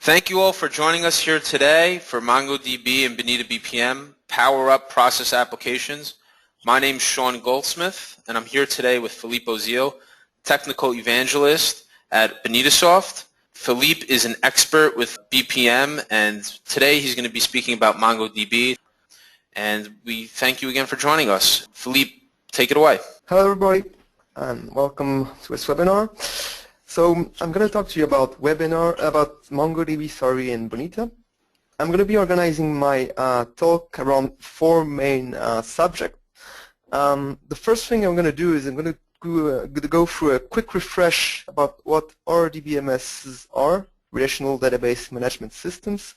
Thank you all for joining us here today for MongoDB and Bonita BPM Power Up Process Applications. My name is Sean Goldsmith, and I'm here today with Philippe Ozil, Technical Evangelist at BonitaSoft. Philippe is an expert with BPM, and today he's going to be speaking about MongoDB. And we thank you again for joining us. Philippe, take it away. Hello everybody, and welcome to this webinar. So I'm going to talk to you about MongoDB, and Bonita. I'm going to be organizing my talk around four main subjects. The first thing I'm going to do is I'm going to go through a quick refresh about what RDBMSs are, Relational Database Management Systems.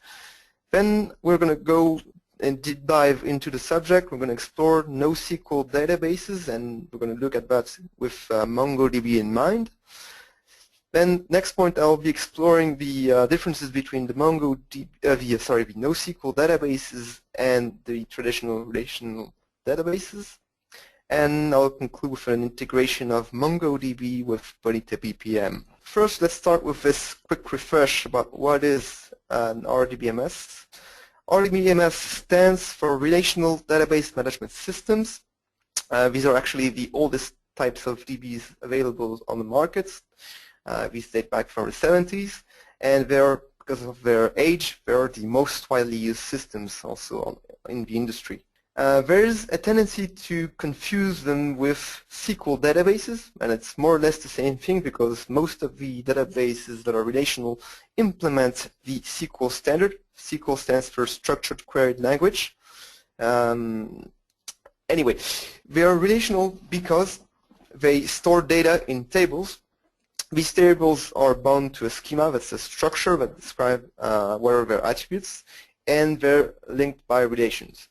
Then we're going to go and deep dive into the subject. We're going to explore NoSQL databases, and we're going to look at that with MongoDB in mind. Then next point, I'll be exploring the differences between the NoSQL databases and the traditional relational databases. And I'll conclude with an integration of MongoDB with Bonita BPM. First, let's start with this quick refresh about what is an RDBMS. RDBMS stands for Relational Database Management Systems. These are actually the oldest types of DBs available on the market. These date back from the 70s, and they're, because of their age, they're the most widely used systems also in the industry. There is a tendency to confuse them with SQL databases, and it's more or less the same thing because most of the databases that are relational implement the SQL standard. SQL stands for Structured Query Language. Anyway, they are relational because they store data in tables. These tables are bound to a schema that's a structure that describes what are their attributes, and they're linked by relations.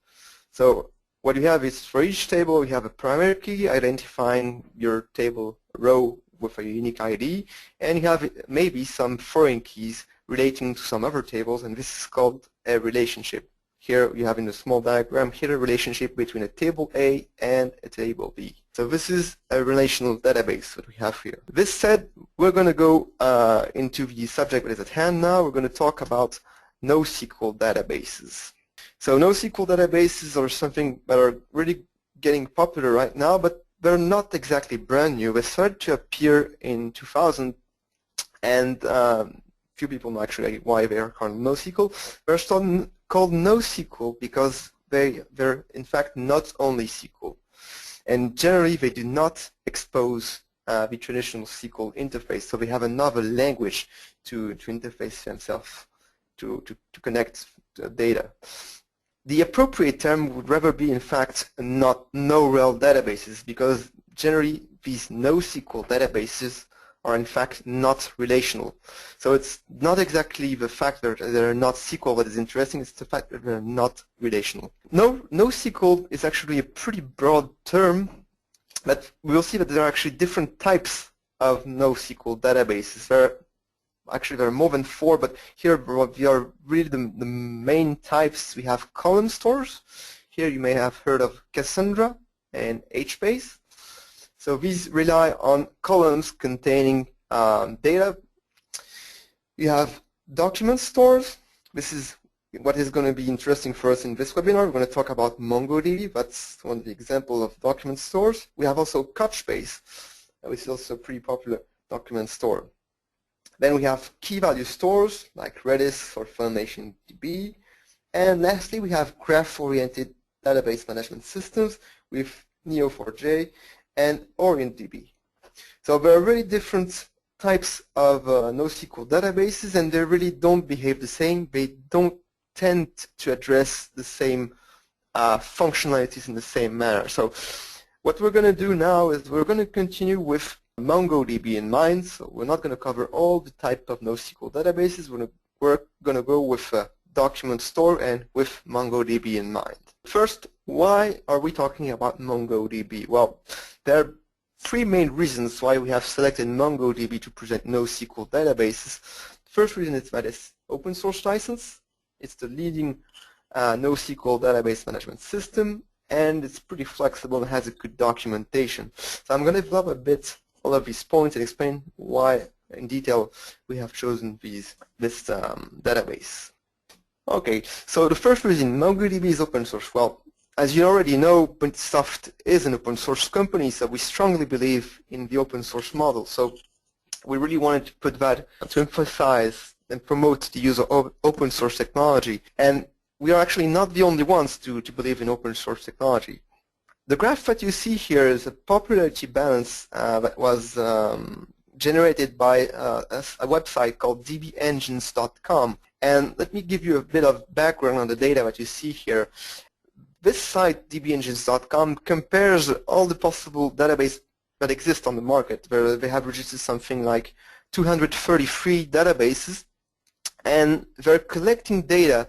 So what you have is, for each table you have a primary key identifying your table row with a unique ID, and you have maybe some foreign keys relating to some other tables, and this is called a relationship. Here you have in the small diagram here a relationship between a table A and a table B. So this is a relational database that we have here. This said, we're going to go into the subject that is at hand now. We're going to talk about NoSQL databases. So NoSQL databases are something that are really getting popular right now, but they're not exactly brand new. They started to appear in 2000, and few people know actually why they are called NoSQL. They're called NoSQL because they're in fact not only SQL. And generally they do not expose the traditional SQL interface, so they have another language to interface themselves, to connect data. The appropriate term would rather be in fact not no-rel databases, because generally these NoSQL databases are in fact not relational. So it's not exactly the fact that they're not SQL that is interesting, it's the fact that they're not relational. NoSQL is actually a pretty broad term, but we'll see that there are actually different types of NoSQL databases. There are more than four, but here we are really the main types. We have column stores. Here you may have heard of Cassandra and HBase. So these rely on columns containing data. You have document stores. This is what is going to be interesting for us in this webinar. We're going to talk about MongoDB. That's one of the examples of document stores. We have also Couchbase, which is also a pretty popular document store. Then we have key value stores like Redis or FunationDB. And lastly, we have graph-oriented database management systems with Neo4j and OrientDB. So there are really different types of NoSQL databases, and they really don't behave the same. They don't tend to address the same functionalities in the same manner. So what we're going to do now is we're going to continue with MongoDB in mind. So we're not going to cover all the type of NoSQL databases. We're going to go with a document store and with MongoDB in mind. First, why are we talking about MongoDB? Well, there are three main reasons why we have selected MongoDB to present NoSQL databases. The first reason is that it's open source license. It's the leading NoSQL database management system, and it's pretty flexible and has a good documentation. So I'm going to develop a bit all of these points and explain why in detail we have chosen this database. Okay, so the first reason MongoDB is open source. Well, as you already know, Microsoft is an open source company, so we strongly believe in the open source model. So we really wanted to put that to emphasize and promote the use of open source technology. And we are actually not the only ones to believe in open source technology. The graph that you see here is a popularity balance that was generated by a website called dbengines.com. And let me give you a bit of background on the data that you see here. This site, dbengines.com, compares all the possible databases that exist on the market, where they have registered something like 233 databases, and they're collecting data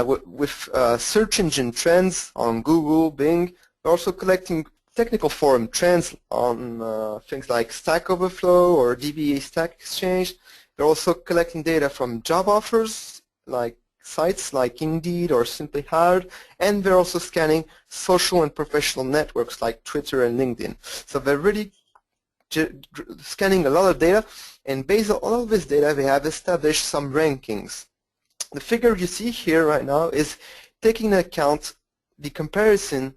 with search engine trends on Google, Bing. They're also collecting technical forum trends on things like Stack Overflow or DBA Stack Exchange. They're also collecting data from job offers, like sites like Indeed or Simply Hired, and they're also scanning social and professional networks like Twitter and LinkedIn. So they're really scanning a lot of data, and based on all of this data, they have established some rankings. The figure you see here right now is taking into account the comparison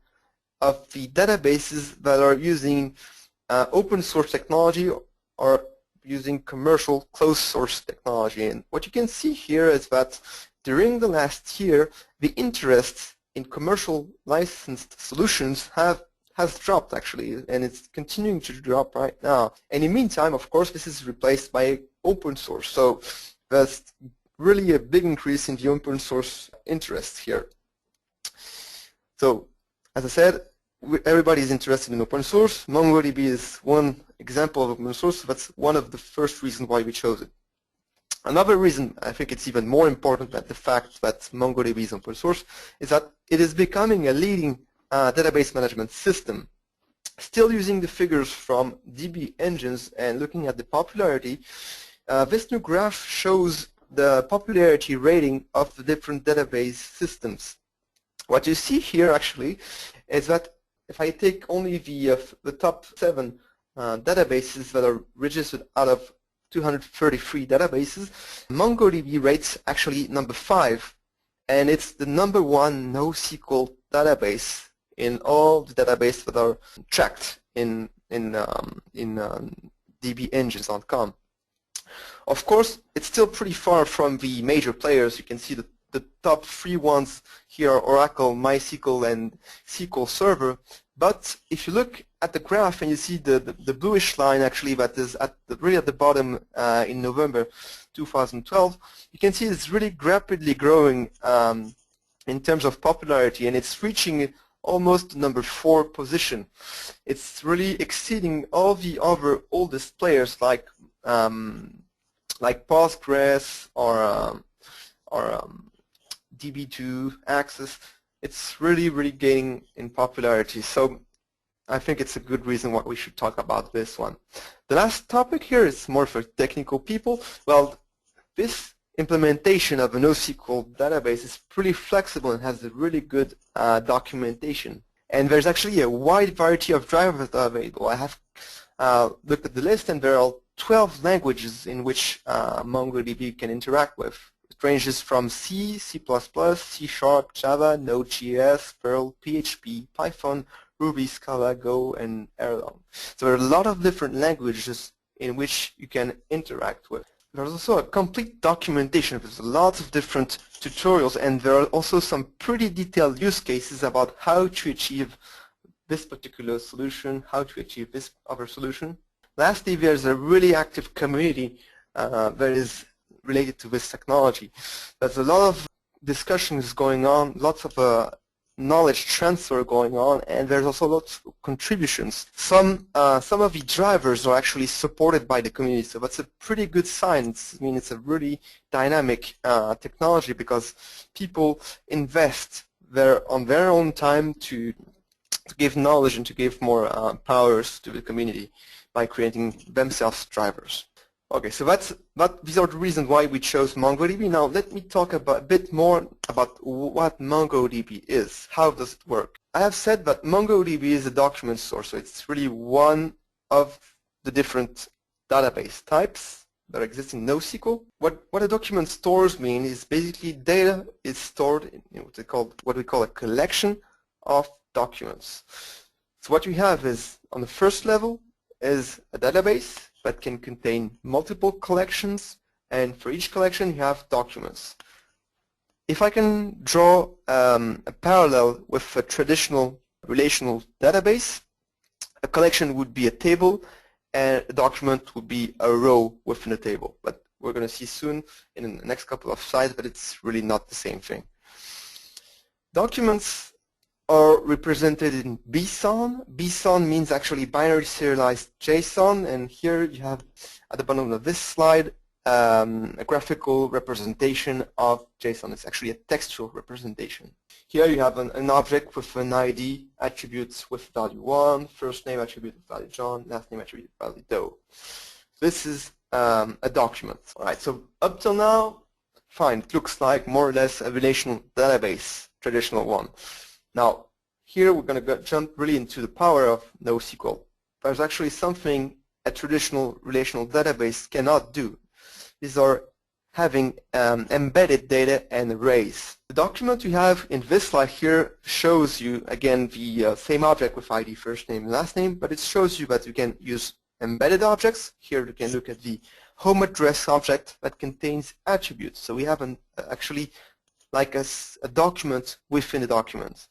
of the databases that are using open source technology or using commercial closed source technology. And what you can see here is that during the last year, the interest in commercial licensed solutions has dropped actually, and it's continuing to drop right now. And in the meantime, of course, this is replaced by open source. So there's really a big increase in the open source interest here. So as I said, everybody is interested in open source. MongoDB is one example of open source. That's one of the first reasons why we chose it. Another reason, I think it's even more important than the fact that MongoDB is open source, is that it is becoming a leading database management system. Still using the figures from DB Engines and looking at the popularity, this new graph shows the popularity rating of the different database systems. What you see here actually is that if I take only the top 7 databases that are registered out of 233 databases, MongoDB rates actually number 5, and it's the number 1 NoSQL database in all the databases that are tracked in dbengines.com. Of course, it's still pretty far from the major players. You can see the top 3 ones here are Oracle, MySQL, and SQL Server. But if you look at the graph and you see the bluish line actually that is really at the bottom in November 2012, you can see it's really rapidly growing in terms of popularity, and it's reaching almost the number 4 position. It's really exceeding all the other oldest players like Postgres or DB2, Access. It's really gaining in popularity. So I think it's a good reason why we should talk about this one. The last topic here is more for technical people. Well, this implementation of a NoSQL database is pretty flexible and has a really good documentation. And there's actually a wide variety of drivers that are available. I have looked at the list, and there are 12 languages in which MongoDB can interact with. It ranges from C, C++, C#, Java, Node.js, Perl, PHP, Python, Ruby, Scala, Go, and Erlang. So there are a lot of different languages in which you can interact with. There's also a complete documentation. There's lots of different tutorials, and there are also some pretty detailed use cases about how to achieve this particular solution, how to achieve this other solution. Lastly, there's a really active community that is related to this technology. There's a lot of discussions going on, lots of knowledge transfer going on, and there's also lots of contributions. Some of the drivers are actually supported by the community, so that's a pretty good sign. I mean, it's a really dynamic technology because people invest on their own time to give knowledge and to give more powers to the community by creating themselves drivers. Okay, so these are the reasons why we chose MongoDB. Now let me talk a bit more about what MongoDB is. How does it work? I have said that MongoDB is a document source, so it's really one of the different database types. that exists in NoSQL. What a document stores mean is basically data is stored in what we call a collection of documents. So what we have is, on the first level, is a database that can contain multiple collections, and for each collection you have documents. If I can draw a parallel with a traditional relational database, a collection would be a table and a document would be a row within a table. But we're going to see soon in the next couple of slides that it's really not the same thing. Documents are represented in BSON. BSON means actually binary serialized JSON, and here you have at the bottom of this slide a graphical representation of JSON. It's actually a textual representation. Here you have an object with an ID attributes with value 1, first name attribute with value John, last name attribute with value Doe. This is a document. All right, so up till now, fine, it looks like more or less a relational database, traditional one. Now, here we're going to jump really into the power of NoSQL. There's actually something a traditional relational database cannot do. These are having embedded data and arrays. The document you have in this slide here shows you, again, the same object with ID, first name and last name, but it shows you that you can use embedded objects. Here you can look at the home address object that contains attributes. So we have actually like a document within a document.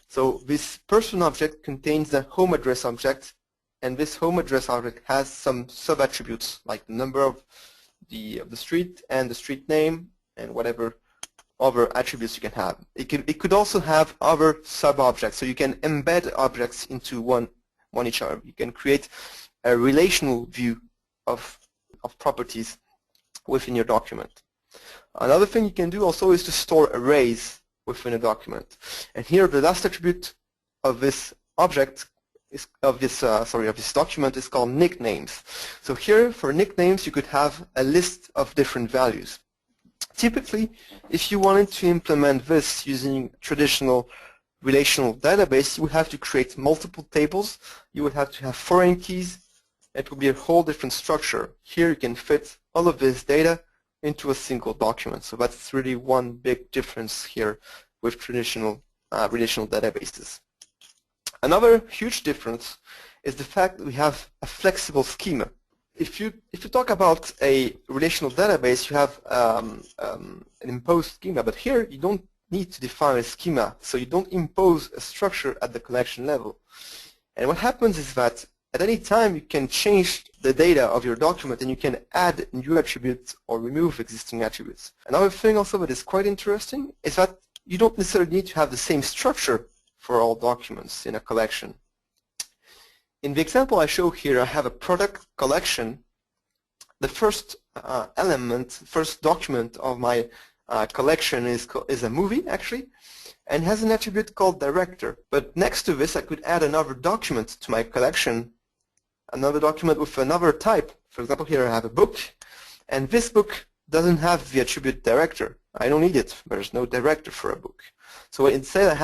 So this person object contains the home address object, and this home address object has some sub-attributes like the number of the street and the street name and whatever other attributes you can have. It could also have other sub-objects, so you can embed objects into one each other. You can create a relational view of properties within your document. Another thing you can do also is to store arrays within a document. And here the last attribute of this object of this document is called nicknames. So here for nicknames you could have a list of different values. Typically, if you wanted to implement this using traditional relational database, you would have to create multiple tables. You would have to have foreign keys. It would be a whole different structure. Here you can fit all of this data into a single document. So that's really one big difference here with traditional relational databases. Another huge difference is the fact that we have a flexible schema. If you talk about a relational database, you have an imposed schema, but here you don't need to define a schema, so you don't impose a structure at the collection level. And what happens is that at any time you can change the data of your document and you can add new attributes or remove existing attributes. Another thing also that is quite interesting is that you don't necessarily need to have the same structure for all documents in a collection. In the example I show here, I have a product collection. The first first document of my collection is a movie, actually, and has an attribute called director. But next to this, I could add another document to my collection, another document with another type. For example, here I have a book, and this book doesn't have the attribute director. I don't need it. There's no director for a book. So instead I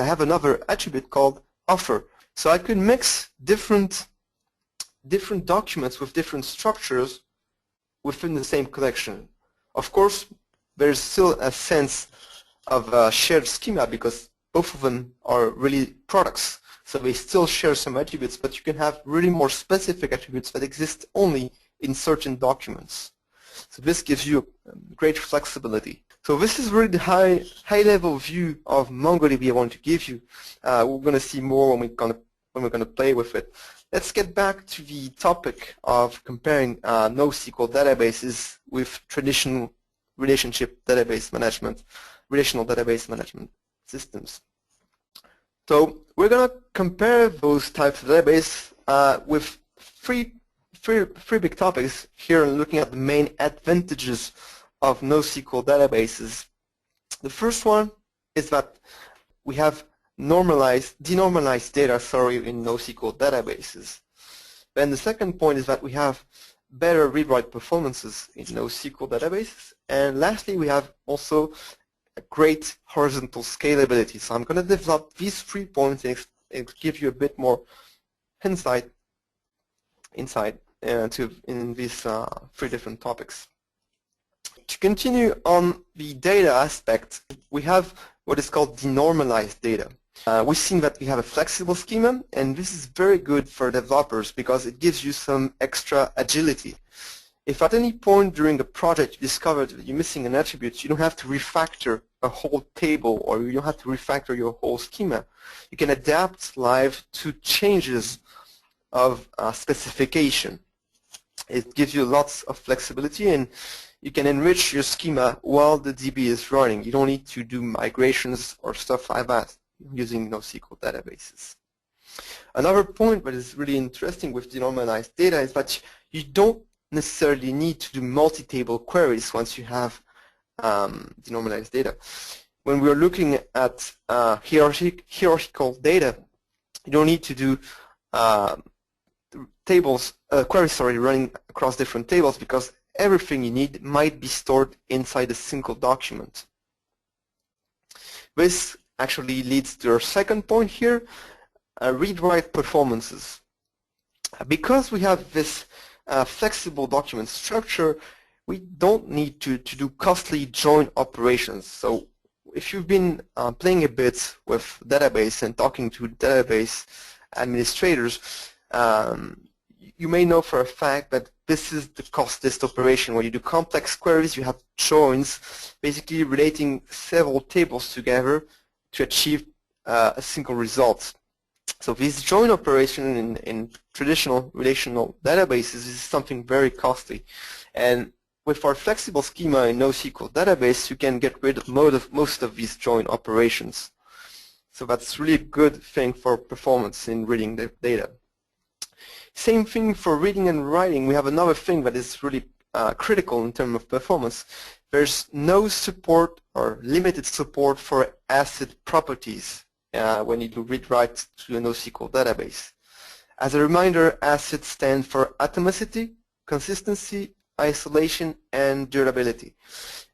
have another attribute called author. So I could mix different documents with different structures within the same collection. Of course, there's still a sense of a shared schema because both of them are really products. So they still share some attributes, but you can have really more specific attributes that exist only in certain documents. So this gives you great flexibility. So this is really the high-level view of MongoDB I want to give you. We're going to see more when we're going to play with it. Let's get back to the topic of comparing NoSQL databases with traditional relational database management systems. So we're going to compare those types of database with three big topics here, looking at the main advantages of NoSQL databases. The first one is that we have denormalized data, in NoSQL databases. Then the second point is that we have better read-write performances in NoSQL databases. And lastly, we have also a great horizontal scalability. So I'm going to develop these 3 points and give you a bit more insight in these three different topics. To continue on the data aspect, we have what is called denormalized data. We've seen that we have a flexible schema, and this is very good for developers because it gives you some extra agility. If at any point during the project you discover that you're missing an attribute, you don't have to refactor a whole table or you don't have to refactor your whole schema. You can adapt live to changes of specification. It gives you lots of flexibility, and you can enrich your schema while the DB is running. You don't need to do migrations or stuff like that using NoSQL databases. Another point that is really interesting with denormalized data is that you don't necessarily need to do multi-table queries once you have denormalized data. When we're looking at hierarchical data, you don't need to do queries running across different tables because everything you need might be stored inside a single document. This actually leads to our second point here, read-write performances. Because we have this flexible document structure, we don't need to do costly join operations. So if you've been playing a bit with database and talking to database administrators, you may know for a fact that this is the costliest operation. When you do complex queries, you have joins, basically relating several tables together to achieve a single result. So this join operation in traditional relational databases is something very costly. And with our flexible schema in NoSQL database, you can get rid of most of these join operations. So that's really a good thing for performance in reading the data. Same thing for reading and writing. We have another thing that is really critical in terms of performance. There's no support or limited support for ACID properties when you do read-write to a NoSQL database. As a reminder, ACID stands for atomicity, consistency, isolation, and durability.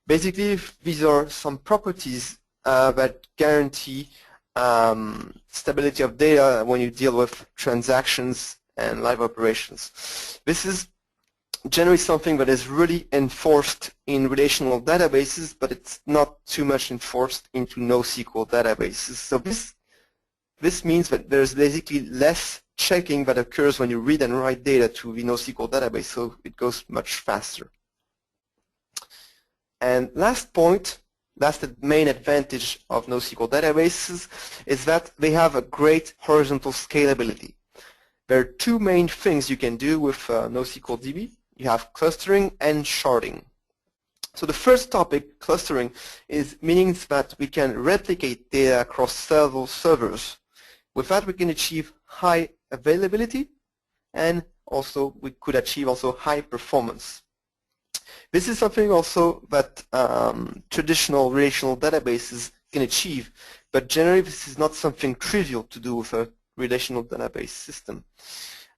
Basically, these are some properties that guarantee stability of data when you deal with transactions and live operations. This is generally something that is really enforced in relational databases, but it's not too much enforced into NoSQL databases. So this means that there's basically less checking that occurs when you read and write data to the NoSQL database, so it goes much faster. And last point, that's the main advantage of NoSQL databases, is that they have a great horizontal scalability. There are two main things you can do with NoSQL DB. You have clustering and sharding. So the first topic, clustering, means that we can replicate data across several servers. With that, we can achieve high availability, and also we could achieve also high performance. This is something also that traditional relational databases can achieve, but generally this is not something trivial to do with a relational database system.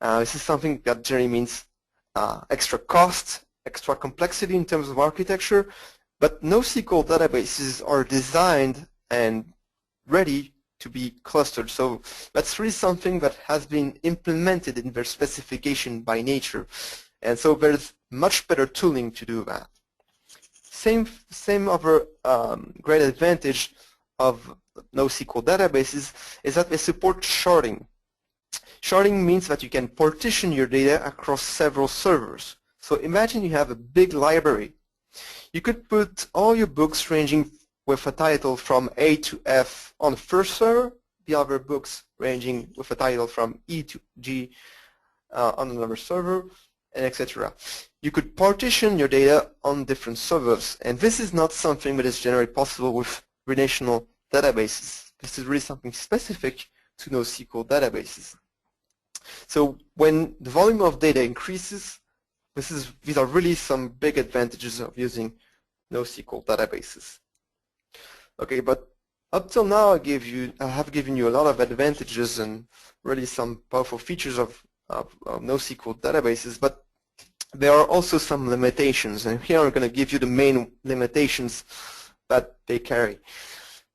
This is something that generally means extra cost, extra complexity in terms of architecture, but NoSQL databases are designed and ready to be clustered. So that's really something that has been implemented in their specification by nature. And so there's much better tooling to do that. Same other great advantage of NoSQL databases is that they support sharding. Sharding means that you can partition your data across several servers. So imagine you have a big library. You could put all your books ranging with a title from A to F on the first server, the other books ranging with a title from E to G on another server, and etc. You could partition your data on different servers, and this is not something that is generally possible with relational databases. This is really something specific to NoSQL databases. So when the volume of data increases, these are really some big advantages of using NoSQL databases. Okay, but up till now I have given you a lot of advantages and really some powerful features of NoSQL databases, but there are also some limitations, and here I'm going to give you the main limitations that they carry.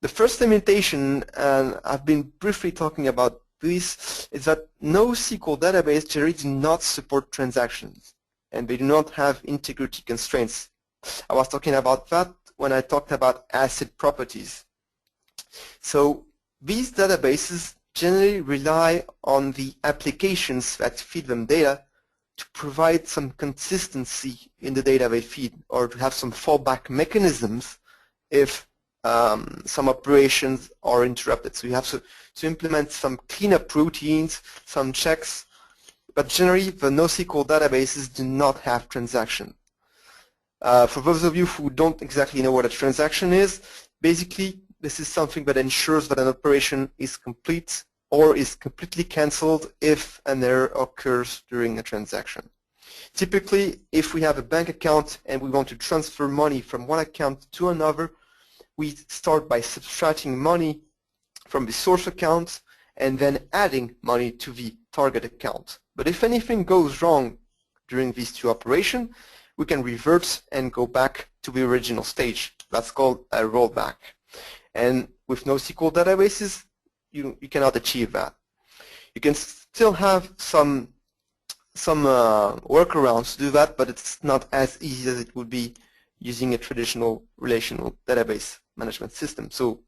The first limitation, and I've been briefly talking about this is that NoSQL database generally do not support transactions, and they do not have integrity constraints. I was talking about that when I talked about ACID properties. So these databases generally rely on the applications that feed them data to provide some consistency in the data they feed, or to have some fallback mechanisms if some operations are interrupted. So you have to implement some cleanup routines, some checks, but generally the NoSQL databases do not have transaction. For those of you who don't exactly know what a transaction is, basically this is something that ensures that an operation is complete or is completely cancelled if an error occurs during a transaction. Typically, if we have a bank account and we want to transfer money from one account to another, we start by subtracting money from the source account and then adding money to the target account. But if anything goes wrong during these two operations, we can revert and go back to the original stage. That's called a rollback. And with NoSQL databases, you cannot achieve that. You can still have some workarounds to do that, but it's not as easy as it would be using a traditional relational database management system. So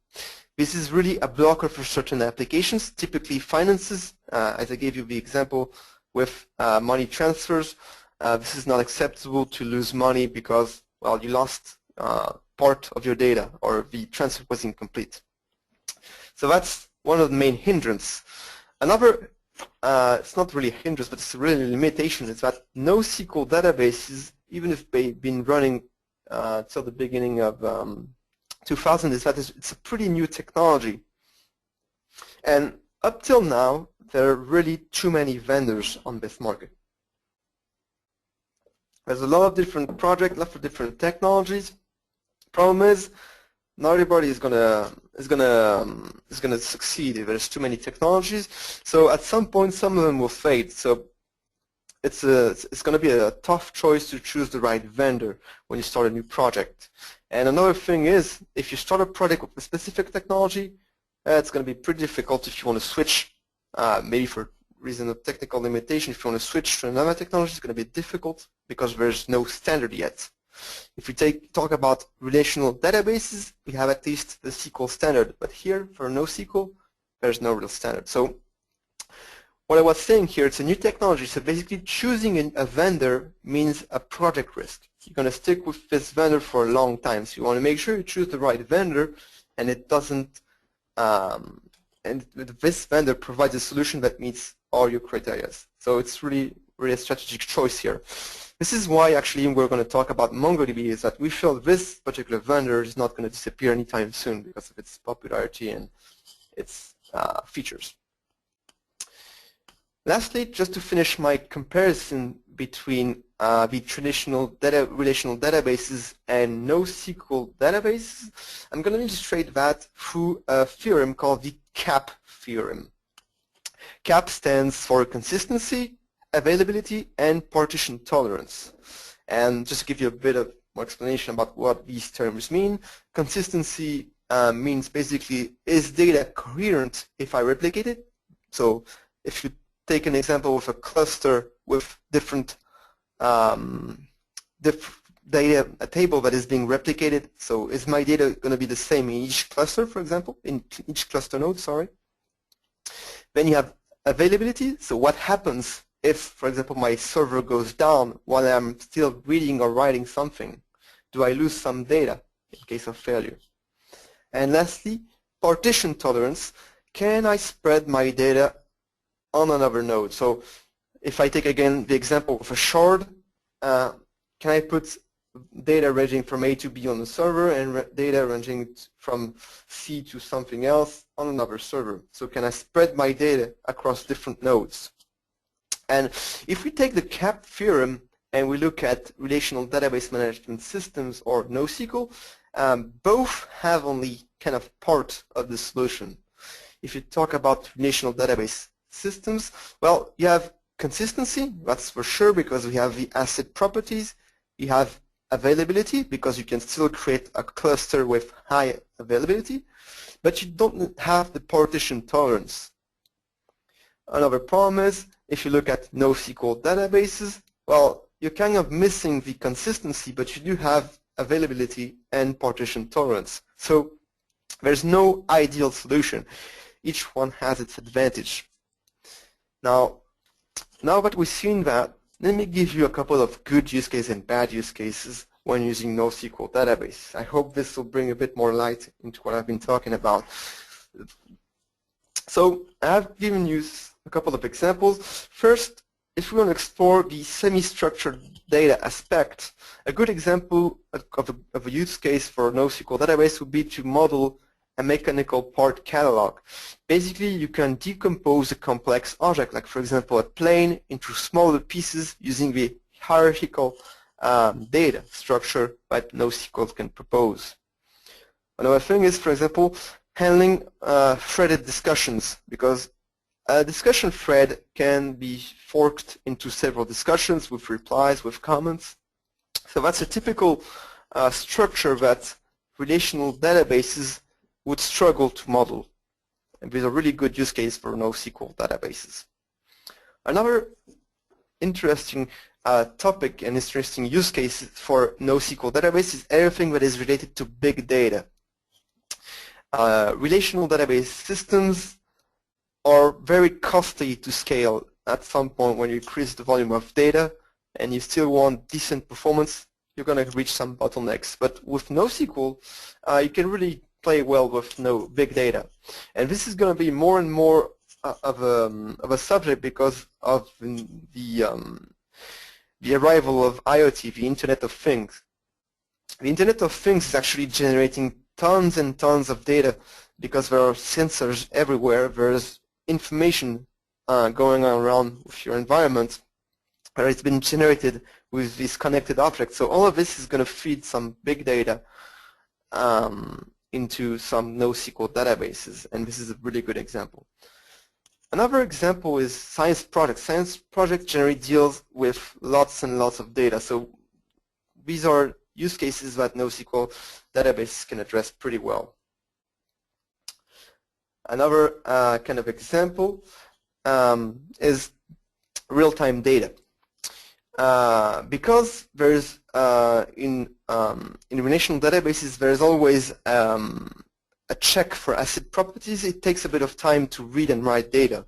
this is really a blocker for certain applications, typically finances, as I gave you the example with money transfers. This is not acceptable to lose money because, well, you lost part of your data or the transfer was incomplete. So that's one of the main hindrances. Another, it's not really a hindrance, but it's really a limitation, is that NoSQL databases, even if they've been running till the beginning of 2000, is that it's a pretty new technology. And up till now, there are really too many vendors on this market. There's a lot of different projects, lots of different technologies. Problem is, not everybody is gonna succeed if there's too many technologies. So at some point, some of them will fade. So it's gonna be a tough choice to choose the right vendor when you start a new project. And another thing is, if you start a project with a specific technology, it's gonna be pretty difficult if you want to switch, maybe for reason of technical limitation. If you want to switch to another technology, it's going to be difficult because there's no standard yet. If we talk about relational databases, we have at least the SQL standard, but here for NoSQL, there's no real standard. So what I was saying here, it's a new technology, so basically choosing a vendor means a project risk. You're going to stick with this vendor for a long time, so you want to make sure you choose the right vendor, and it doesn't, and this vendor provides a solution that meets all your criteria. So it's really a strategic choice here. This is why actually we're going to talk about MongoDB, is that we feel this particular vendor is not going to disappear anytime soon because of its popularity and its features. Lastly, just to finish my comparison between the traditional relational databases and NoSQL databases, I'm going to illustrate that through a theorem called the CAP theorem. CAP stands for consistency, availability, and partition tolerance. And just to give you a bit of more explanation about what these terms mean, consistency means basically, is data coherent if I replicate it? So if you take an example with a cluster with different data, a table that is being replicated, so is my data going to be the same in each cluster, for example, in each cluster node, sorry. Then you have availability, so what happens if, for example, my server goes down while I'm still reading or writing something? Do I lose some data in case of failure? And lastly, partition tolerance. Can I spread my data on another node? So if I take again the example of a shard, can I put data ranging from A to B on the server and data ranging from C to something else on another server? So can I spread my data across different nodes? And if we take the CAP theorem and we look at relational database management systems or NoSQL, both have only kind of part of the solution. If you talk about relational database systems, well, you have consistency, that's for sure, because we have the ACID properties. You have availability, because you can still create a cluster with high availability, but you don't have the partition tolerance. Another problem is, if you look at NoSQL databases, well, you're kind of missing the consistency, but you do have availability and partition tolerance. So there's no ideal solution. Each one has its advantage. Now that we've seen that, let me give you a couple of good use cases and bad use cases when using NoSQL database. I hope this will bring a bit more light into what I've been talking about. So I've given you a couple of examples. First, if we want to explore the semi-structured data aspect, a good example of a use case for a NoSQL database would be to model a mechanical part catalog. Basically, you can decompose a complex object, like for example a plane, into smaller pieces using the hierarchical data structure that NoSQL can propose. Another thing is, for example, handling threaded discussions, because a discussion thread can be forked into several discussions with replies, with comments. So that's a typical structure that relational databases would struggle to model. And there's a really good use case for NoSQL databases. Another interesting topic and interesting use case for NoSQL database is everything that is related to big data. Relational database systems are very costly to scale at some point. When you increase the volume of data and you still want decent performance, you're going to reach some bottlenecks. But with NoSQL, you can really play well with big data. And this is going to be more and more of a subject because of the arrival of IoT, the Internet of Things. The Internet of Things is actually generating tons and tons of data because there are sensors everywhere. There's information going on around with your environment where it's been generated with these connected objects. So all of this is going to feed some big data into some NoSQL databases, and this is a really good example. Another example is science projects. Science projects generally deals with lots and lots of data. So these are use cases that NoSQL databases can address pretty well. Another kind of example is real-time data. Because there's in relational databases there's always a check for ACID properties. It takes a bit of time to read and write data.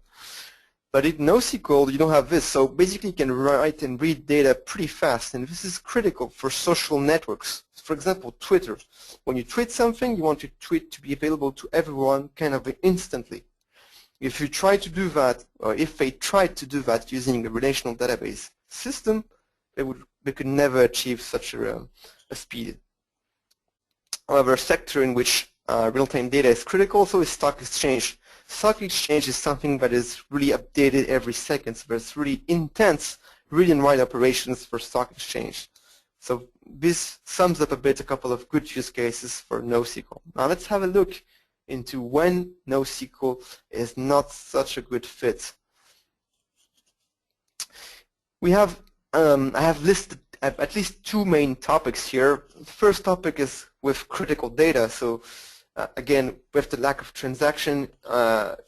But in NoSQL you don't have this, so basically you can write and read data pretty fast, and this is critical for social networks. For example, Twitter. When you tweet something, you want your tweet to be available to everyone kind of instantly. If you try to do that, or if they tried to do that using a relational database system, they could never achieve such a speed. However, a sector in which real-time data is critical also is stock exchange. Stock exchange is something that is really updated every second, so there's really intense read and write operations for stock exchange. So this sums up a bit a couple of good use cases for NoSQL. Now let's have a look into when NoSQL is not such a good fit. We have, I have listed at least two main topics here. The first topic is with critical data. So again, with the lack of transaction,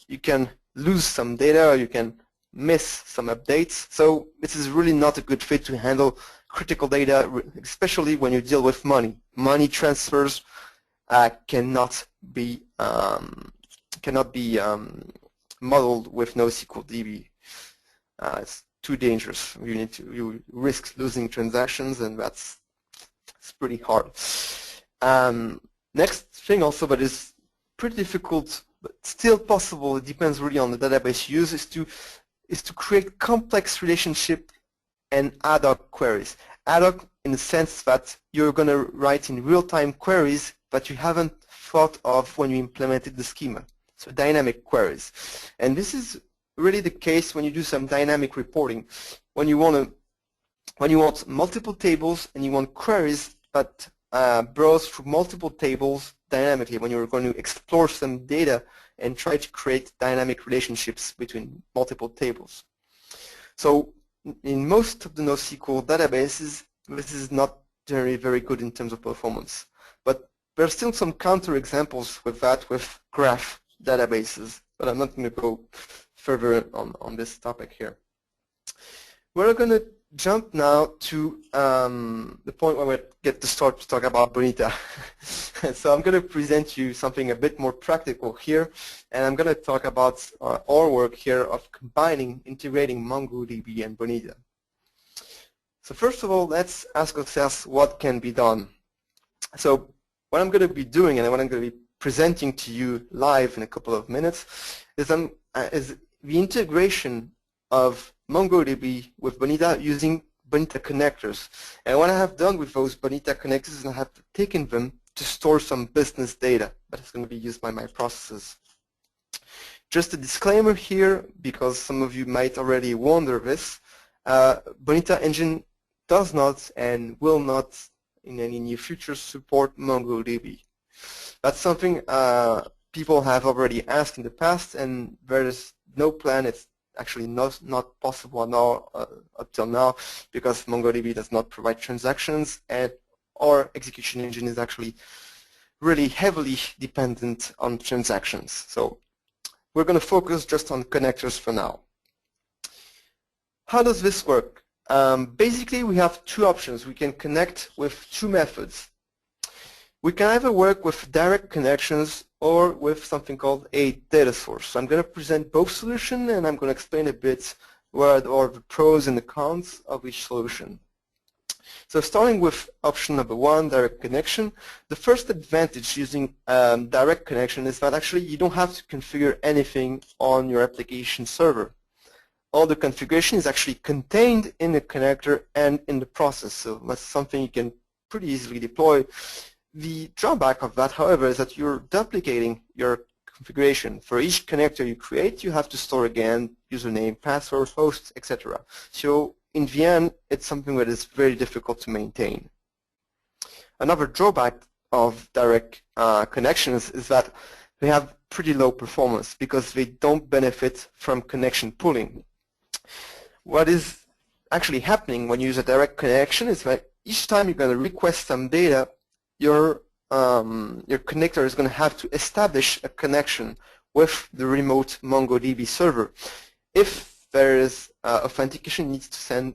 you can lose some data, or you can miss some updates. So this is really not a good fit to handle critical data, especially when you deal with money. Money transfers cannot be modeled with NoSQL DB. It's too dangerous. You risk losing transactions, and it's pretty hard. Next thing also that is pretty difficult but still possible, it depends really on the database use, is to create complex relationship and ad hoc queries. Ad hoc in the sense that you're going to write in real-time queries that you haven't thought of when you implemented the schema. So dynamic queries. And this is really the case when you do some dynamic reporting. When you want multiple tables and you want queries that browse through multiple tables dynamically, when you're going to explore some data and try to create dynamic relationships between multiple tables. So in most of the NoSQL databases, this is not generally very good in terms of performance. But there are still some counter examples with that with graph databases, but I'm not going to go further on this topic here. We're going to jump now to the point where we get to start to talk about Bonita. So I'm going to present you something a bit more practical here, and I'm going to talk about our work here of integrating MongoDB and Bonita. So first of all, let's ask ourselves what can be done. So what I'm going to be doing and what I'm going to be presenting to you live in a couple of minutes is the integration of MongoDB with Bonita using Bonita connectors. And what I have done with those Bonita connectors is I have taken them to store some business data that is going to be used by my processes. Just a disclaimer here, because some of you might already wonder this, Bonita engine does not and will not in any near future support MongoDB. That's something people have already asked in the past, and there is no plan. It's actually not possible now, up till now, because MongoDB does not provide transactions, and our execution engine is actually really heavily dependent on transactions. So we're going to focus just on connectors for now. How does this work? Basically, we have two options. We can connect with two methods. We can either work with direct connections or with something called a data source. So I'm going to present both solutions, and I'm going to explain a bit what are the pros and the cons of each solution. So starting with option number one, direct connection, the first advantage using direct connection is that actually you don't have to configure anything on your application server. All the configuration is actually contained in the connector and in the process, so that's something you can pretty easily deploy. The drawback of that, however, is that you're duplicating your configuration. For each connector you create, you have to store again username, password, host, etc. So in the end, it's something that is very difficult to maintain. Another drawback of direct connections is that they have pretty low performance because they don't benefit from connection pooling. What is actually happening when you use a direct connection is that each time you're going to request some data, your connector is going to have to establish a connection with the remote MongoDB server. If there is authentication, needs to send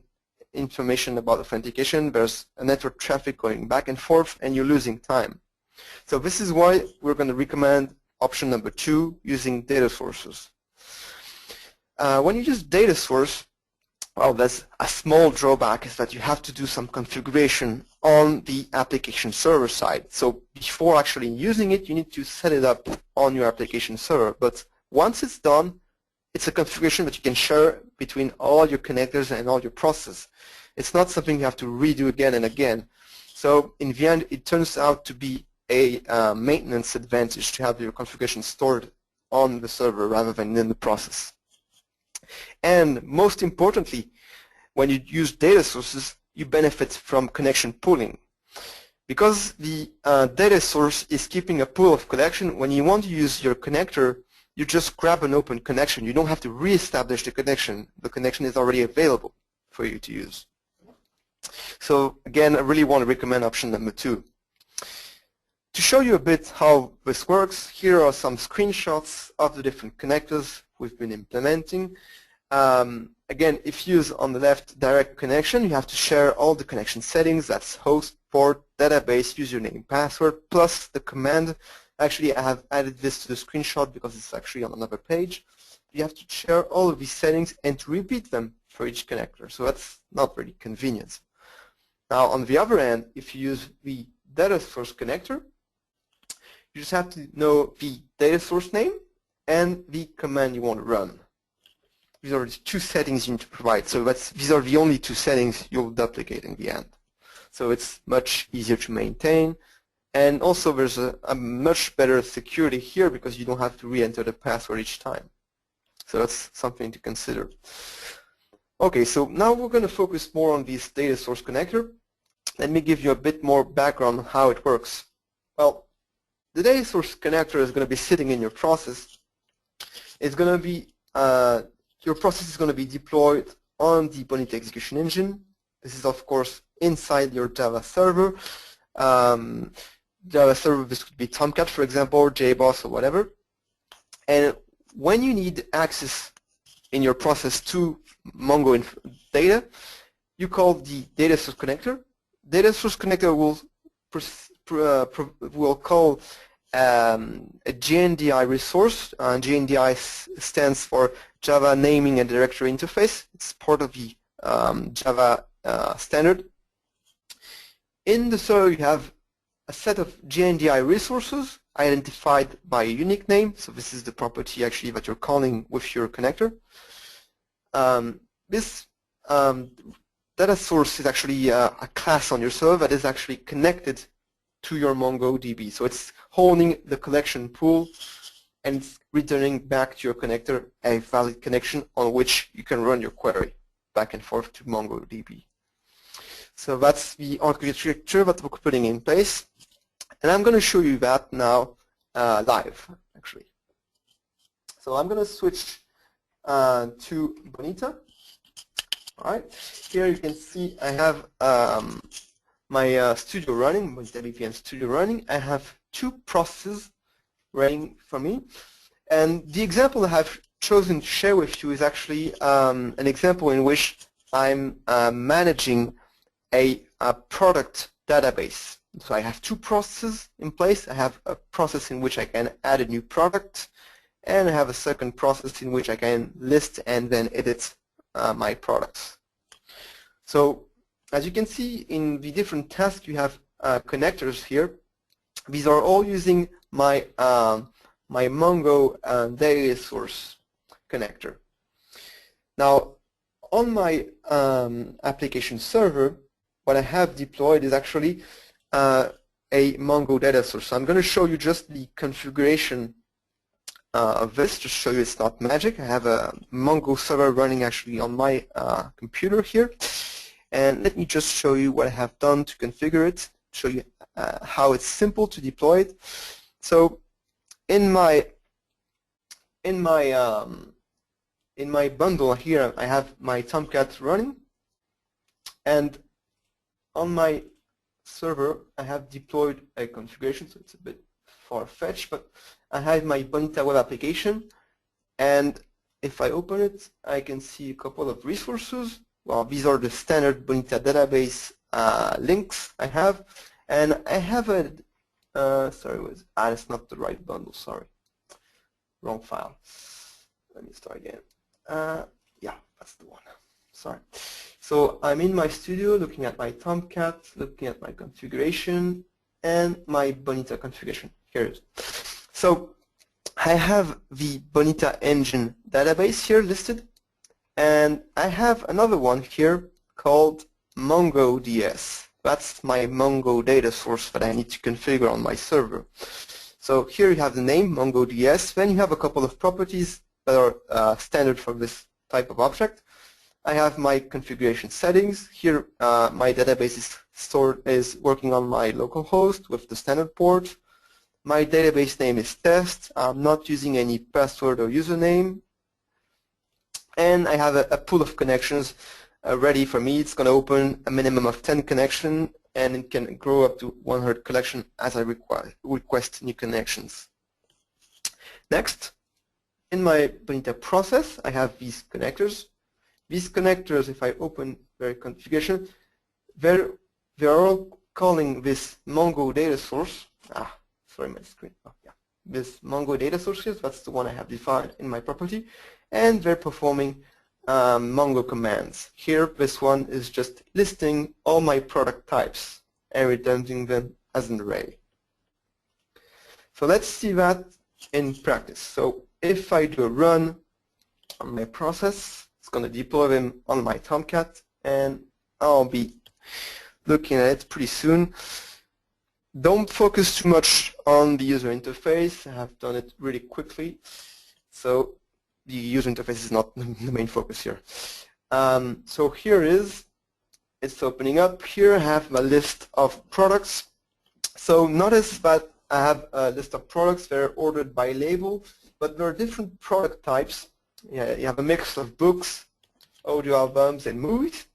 information about authentication, there's a network traffic going back and forth, and you're losing time. So this is why we're going to recommend option number two, using data sources. When you use data source, well, there's a small drawback is that you have to do some configuration on the application server side. So before actually using it, you need to set it up on your application server. But once it's done, it's a configuration that you can share between all your connectors and all your processes. It's not something you have to redo again and again. So in the end, it turns out to be a maintenance advantage to have your configuration stored on the server rather than in the process. And most importantly, when you use data sources, you benefit from connection pooling. Because the data source is keeping a pool of connection, when you want to use your connector, you just grab an open connection. You don't have to re-establish the connection. The connection is already available for you to use. So again, I really want to recommend option number two. To show you a bit how this works, here are some screenshots of the different connectors we've been implementing. Again, if you use on the left direct connection, you have to share all the connection settings. That's host, port, database, username, password, plus the command. Actually, I have added this to the screenshot because it's actually on another page. You have to share all of these settings and to repeat them for each connector. So that's not really convenient. Now, on the other end, if you use the data source connector, you just have to know the data source name and the command you want to run. These are the two settings you need to provide. So these are the only two settings you'll duplicate in the end. So it's much easier to maintain. And also there's a much better security here because you don't have to re-enter the password each time. So that's something to consider. Okay, so now we're going to focus more on this data source connector. Let me give you a bit more background on how it works. Well, the data source connector is going to be sitting in your process. It's going to be your process is going to be deployed on the Bonita execution engine. This is, of course, inside your Java server. Java server, this could be Tomcat, for example, or JBoss, or whatever. And when you need access in your process to Mongo data, you call the data source connector. Data source connector will call a JNDI resource. JNDI stands for Java Naming and Directory Interface. It's part of the Java standard. In the server, you have a set of JNDI resources identified by a unique name. So this is the property actually that you're calling with your connector. This data source is actually a class on your server that is actually connected to your MongoDB. So it's holding the collection pool and it's returning back to your connector a valid connection on which you can run your query back and forth to MongoDB. So that's the architecture that we're putting in place. And I'm going to show you that now live, actually. So I'm going to switch to Bonita. All right. Here you can see I have my studio running, Bonita BPM studio running. I have two processes running for me. And the example I have chosen to share with you is actually an example in which I'm managing a product database. So I have two processes in place. I have a process in which I can add a new product, and I have a second process in which I can list and then edit my products. So as you can see in the different tasks, you have connectors here. These are all using my my Mongo data source connector. Now on my application server, what I have deployed is actually a Mongo data source. So I'm going to show you just the configuration of this, just show you it's not magic. I have a Mongo server running actually on my computer here. And let me just show you what I have done to configure it, show you how it's simple to deploy it. So in my bundle here, I have my Tomcat running, and on my server, I have deployed a configuration, so it's a bit far-fetched, but I have my Bonita web application, and if I open it, I can see a couple of resources. Well, these are the standard Bonita database links I have, and I have a, that's not the right bundle, sorry, wrong file. Let me start again. Yeah, that's the one, sorry. So I'm in my studio looking at my Tomcat, looking at my configuration, and my Bonita configuration. Here it is. So I have the Bonita engine database here listed, and I have another one here called MongoDS. That's my Mongo data source that I need to configure on my server. So here you have the name MongoDS. Then you have a couple of properties that are standard for this type of object. I have my configuration settings. Here my database is working on my local host with the standard port. My database name is test. I'm not using any password or username. And I have a pool of connections ready for me. It's going to open a minimum of 10 connections, and it can grow up to 100 collection as I request new connections. Next, in my Bonita process, I have these connectors. These connectors, if I open their configuration, they're all calling this Mongo data source. Sorry, my screen. Oh, yeah. This Mongo data sources, that's the one I have defined in my property, and they're performing Mongo commands. Here, this one is just listing all my product types and returning them as an array. So let's see that in practice. So if I do a run on my process, it's going to deploy them on my Tomcat, and I'll be looking at it pretty soon. Don't focus too much on the user interface. I have done it really quickly, so the user interface is not the main focus here. So here it's opening up. Here I have my list of products. So notice that I have a list of products. They're ordered by label, but there are different product types. Yeah, you have a mix of books, audio albums, and movies.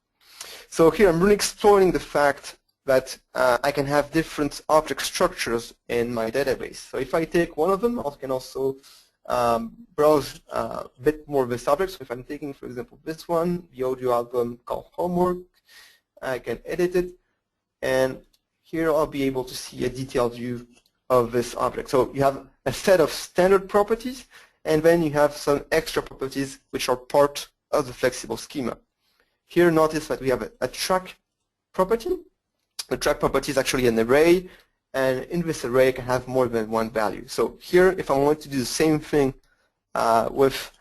So here I'm really exploring the fact that I can have different object structures in my database. So if I take one of them, I can also browse a bit more this object. So if I'm taking, for example, this one, the audio album called Homework, I can edit it, and here I'll be able to see a detailed view of this object. So you have a set of standard properties, and then you have some extra properties which are part of the flexible schema. Here notice that we have a track property. The track property is actually an array, and in this array I can have more than one value. So here, if I want to do the same thing with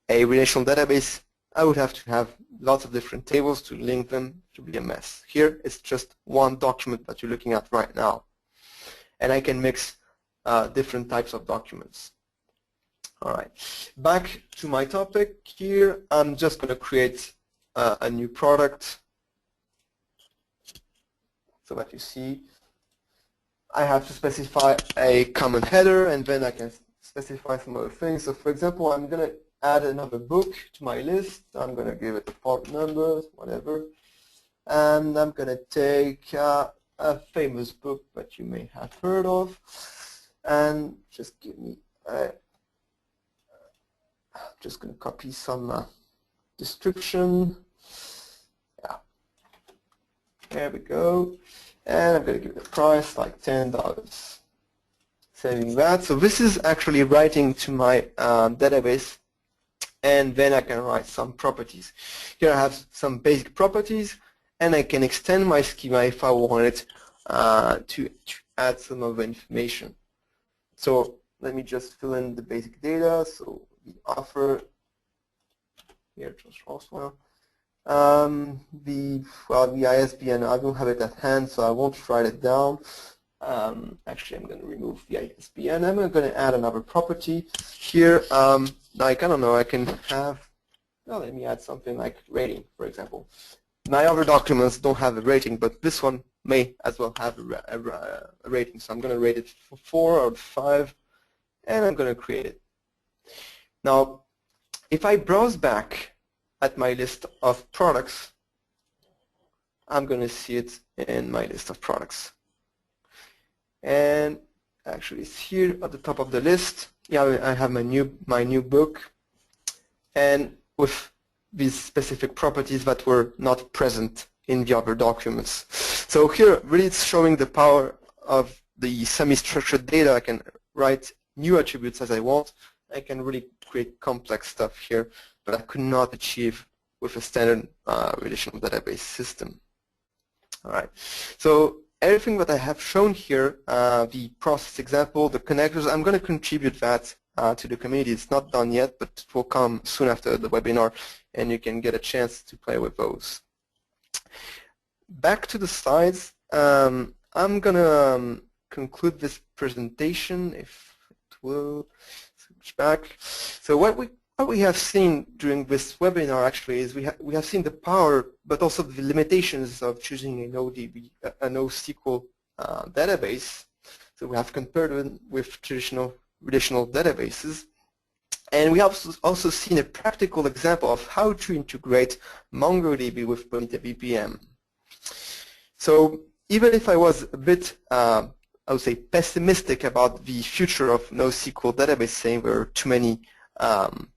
a relational database, I would have to have lots of different tables to link them, to be a mess. Here it's just one document that you're looking at right now. And I can mix different types of documents. All right, back to my topic here. I'm just going to create a new product so that you see I have to specify a common header, and then I can specify some other things. So for example, I'm going to add another book to my list. I'm going to give it a part number, whatever. And I'm going to take a famous book that you may have heard of, and just give me I'm just going to copy some description. Yeah, there we go. And I'm going to give it a price like $10. Saving that. So this is actually writing to my database, and then I can write some properties. Here I have some basic properties, and I can extend my schema if I wanted to add some of the information. So let me just fill in the basic data. So the offer, here just also the ISBN, I don't have it at hand, so I won't write it down. Actually, I'm going to remove the ISBN. I'm going to add another property here. Like, I don't know, I can have, well, let me add something like rating, for example. My other documents don't have a rating, but this one may as well have a rating. So I'm going to rate it for 4 or 5, and I'm going to create it. Now, if I browse back at my list of products, I'm going to see it in my list of products. And actually it's here at the top of the list. Yeah, I have my new book, and with these specific properties that were not present in the other documents. So here really it's showing the power of the semi-structured data. I can write new attributes as I want. I can really create complex stuff here that I could not achieve with a standard relational database system. All right, so everything that I have shown here, the process example, the connectors, I'm going to contribute that to the community. It's not done yet, but it will come soon after the webinar, and you can get a chance to play with those. Back to the slides, I'm going to conclude this presentation, if it will switch back. So what we have seen during this webinar actually is we have seen the power, but also the limitations of choosing a NoSQL database. So we have compared it with traditional relational databases, and we have also seen a practical example of how to integrate MongoDB with Bonita BPM. So even if I was a bit, I would say, pessimistic about the future of NoSQL database, saying there are too many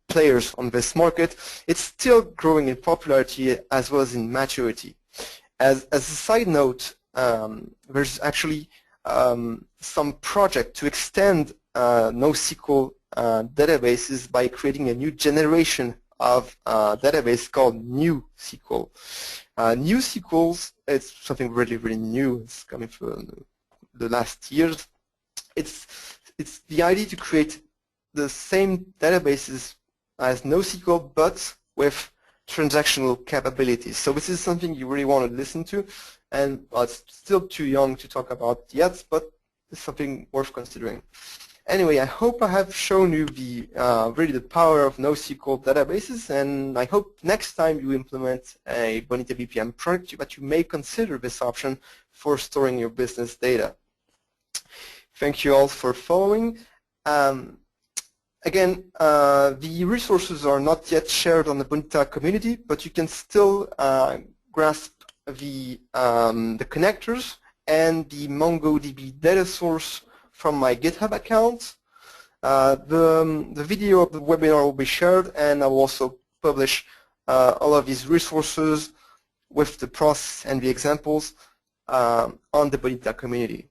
players on this market, it's still growing in popularity as well as in maturity. As a side note, there's actually some project to extend NoSQL databases by creating a new generation of database called NewSQL. NewSQL, it's something really, really new. It's coming from the last years. It's the idea to create the same databases as NoSQL, but with transactional capabilities. So this is something you really want to listen to, and it's still too young to talk about yet, but it's something worth considering. Anyway, I hope I have shown you the really the power of NoSQL databases, and I hope next time you implement a Bonita BPM project that you may consider this option for storing your business data. Thank you all for following. Again, the resources are not yet shared on the Bonita community, but you can still grasp the connectors and the MongoDB data source from my GitHub account. The video of the webinar will be shared, and I will also publish all of these resources with the process and the examples on the Bonita community.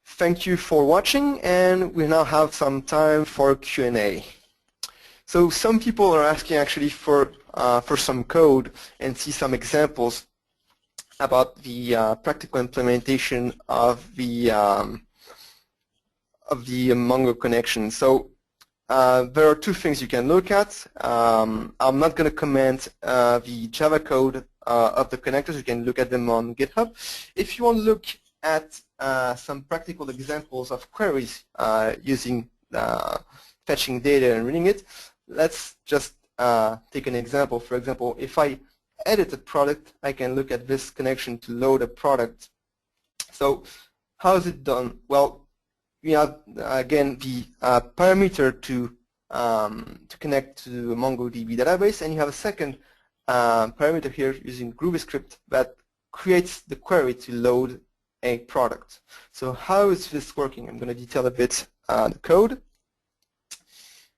Thank you for watching, and we now have some time for Q&A. So some people are asking actually for some code and see some examples about the practical implementation of the Mongo connection. So there are two things you can look at. I'm not going to comment the Java code of the connectors. You can look at them on GitHub. If you want to look at some practical examples of queries using fetching data and reading it, let's just take an example. For example, if I edit a product, I can look at this connection to load a product. So how is it done? Well, we have again the parameter to connect to the MongoDB database, and you have a second parameter here using GroovyScript that creates the query to load a product. So how is this working? I'm going to detail a bit the code.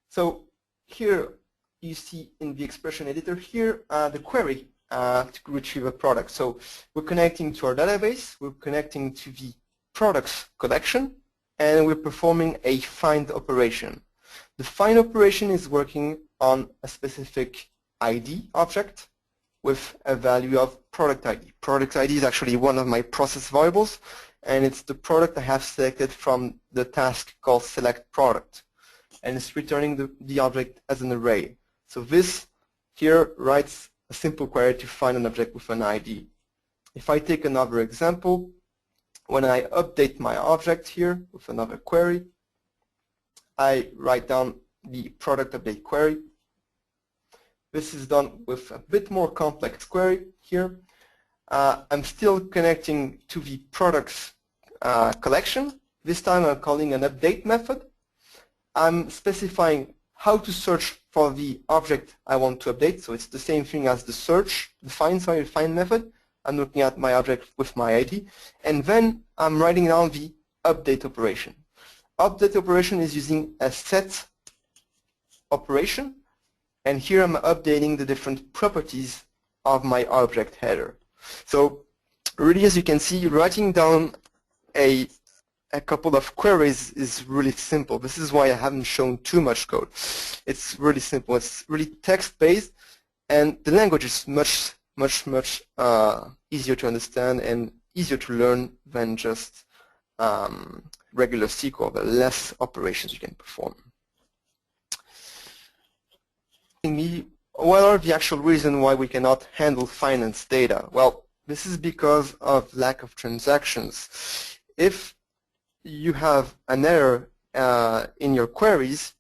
So here you see in the expression editor here the query to retrieve a product. So we're connecting to our database, we're connecting to the products collection, and we're performing a find operation. The find operation is working on a specific ID object with a value of product ID. Product ID is actually one of my process variables, and it's the product I have selected from the task called select product, and it's returning the object as an array. So this here writes a simple query to find an object with an ID. If I take another example, when I update my object here with another query, I write down the product update query. This is done with a bit more complex query here. I'm still connecting to the products collection. This time I'm calling an update method. I'm specifying how to search for the object I want to update. So it's the same thing as the find method. I'm looking at my object with my ID, and then I'm writing down the update operation. Update operation is using a set operation, and here I'm updating the different properties of my object header. So really, as you can see, writing down a couple of queries is really simple. This is why I haven't shown too much code. It's really simple. It's really text-based, and the language is much easier to understand and easier to learn than just regular SQL. There are less operations you can perform. What are the actual reasons why we cannot handle finance data? Well, this is because of lack of transactions. If you have an error in your queries,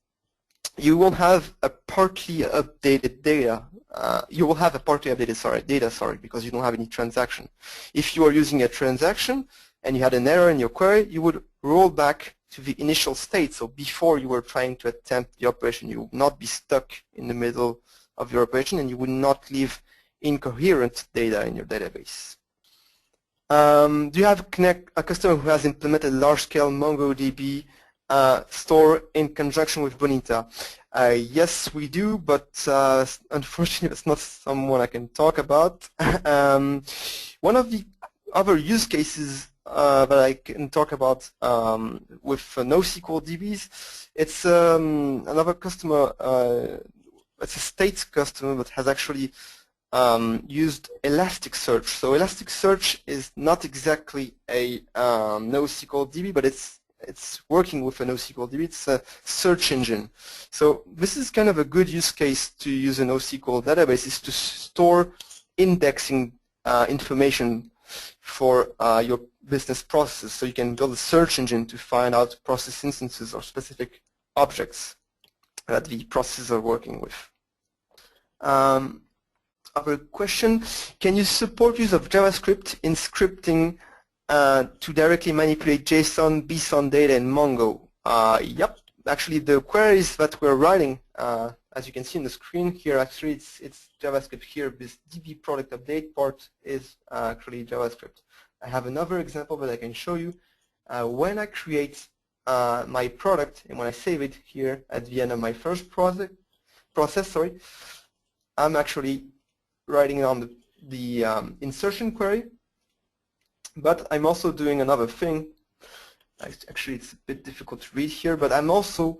you will have a partly updated data. You will have a partly updated data, because you don't have any transaction. If you are using a transaction and you had an error in your query, you would roll back to the initial state. So before you were trying to attempt the operation, you would not be stuck in the middle of your operation, and you would not leave incoherent data in your database. Do you have a customer who has implemented large-scale MongoDB store in conjunction with Bonita? Yes, we do, but unfortunately, it's not someone I can talk about. One of the other use cases that I can talk about with NoSQL DBs, it's another customer. It's a state customer that has actually used Elasticsearch. So Elasticsearch is not exactly a NoSQL DB, but it's working with a NoSQL DB. It's a search engine. So this is kind of a good use case to use a NoSQL database, is to store indexing information for your business processes. So you can build a search engine to find out process instances or specific objects that the processes are working with. Other question, can you support use of JavaScript in scripting to directly manipulate JSON, BSON data in Mongo? Yep, actually the queries that we're writing, as you can see on the screen here, actually it's JavaScript here. This DB product update part is actually JavaScript. I have another example that I can show you. When I create my product, and when I save it here at the end of my first process, I'm actually writing it on the insertion query. But I'm also doing another thing. Actually, it's a bit difficult to read here, but I'm also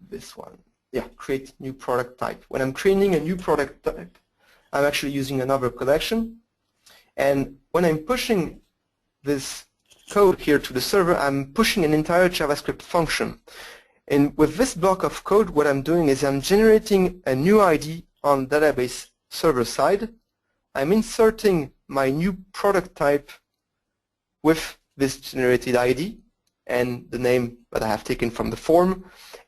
this one. Yeah, create new product type. When I'm creating a new product type, I'm actually using another collection. And when I'm pushing this code here to the server, I'm pushing an entire JavaScript function. And with this block of code, what I'm doing is I'm generating a new ID on database server side. I'm inserting my new product type with this generated ID and the name that I have taken from the form,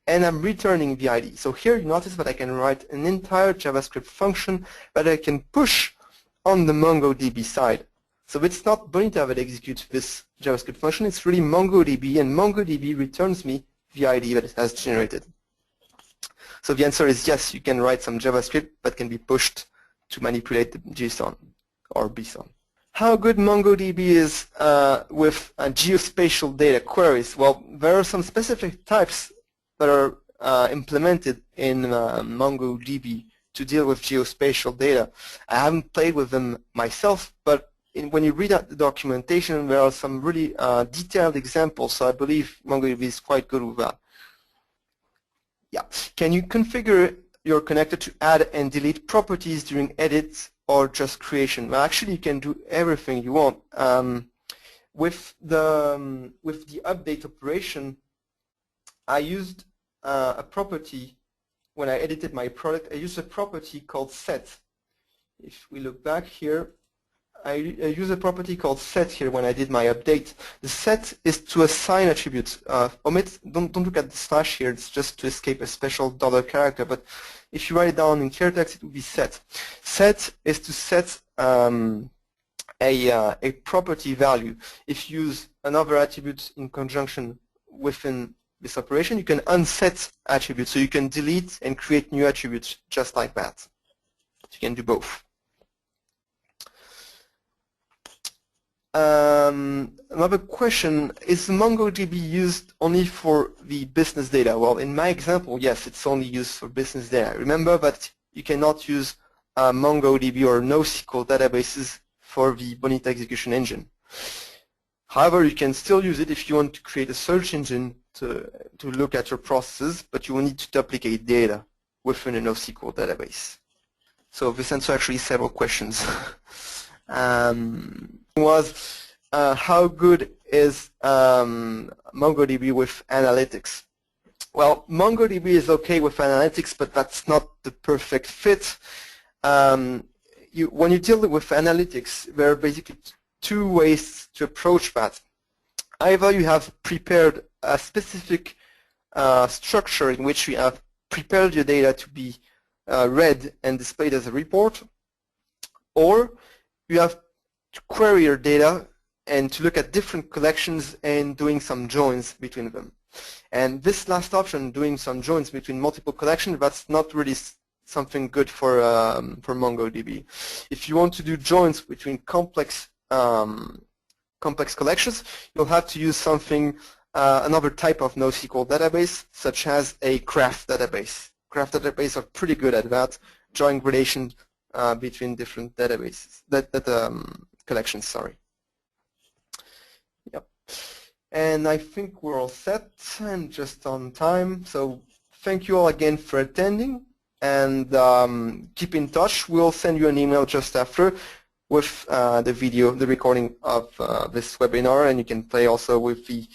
and I'm returning the ID. So here you notice that I can write an entire JavaScript function that I can push on the MongoDB side. So it's not Bonita that executes this JavaScript function, it's really MongoDB, and MongoDB returns me the ID that it has generated. So the answer is yes, you can write some JavaScript that can be pushed to manipulate the JSON or BSON. How good MongoDB is with geospatial data queries? Well, there are some specific types that are implemented in MongoDB to deal with geospatial data. I haven't played with them myself, but when you read out the documentation, there are some really detailed examples, so I believe MongoDB is quite good with that. Yeah. Can you configure your connector to add and delete properties during edits or just creation? Well, actually, you can do everything you want. With the update operation, I used a property when I edited my product. I used a property called set. If we look back here, I use a property called set here when I did my update. The set is to assign attributes. Don't look at the slash here, it's just to escape a special $ character, but if you write it down in clear text, it would be set. Set is to set a property value. If you use another attribute in conjunction within this operation, you can unset attributes, so you can delete and create new attributes just like that. So you can do both. Another question, is MongoDB used only for the business data? Well, in my example, yes, it's only used for business data. Remember that you cannot use MongoDB or NoSQL databases for the Bonita execution engine. However, you can still use it if you want to create a search engine to look at your processes, but you will need to duplicate data within a NoSQL database. So this answers actually several questions. Was how good is MongoDB with analytics? Well, MongoDB is okay with analytics, but that's not the perfect fit. When you deal with analytics, there are basically two ways to approach that. Either you have prepared a specific structure in which you have prepared your data to be read and displayed as a report, or you have to query your data and to look at different collections and doing some joins between them. And this last option, doing some joins between multiple collections, that's not really something good for MongoDB. If you want to do joins between complex collections, you'll have to use something, another type of NoSQL database, such as a graph database. Graph databases are pretty good at that, drawing relations between different databases, collections, sorry. Yep. And I think we're all set and just on time. So thank you all again for attending, and keep in touch. We'll send you an email just after with the recording of this webinar, and you can play also with the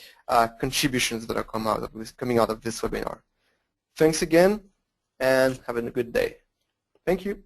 contributions that are coming out of this webinar. Thanks again, and have a good day. Thank you.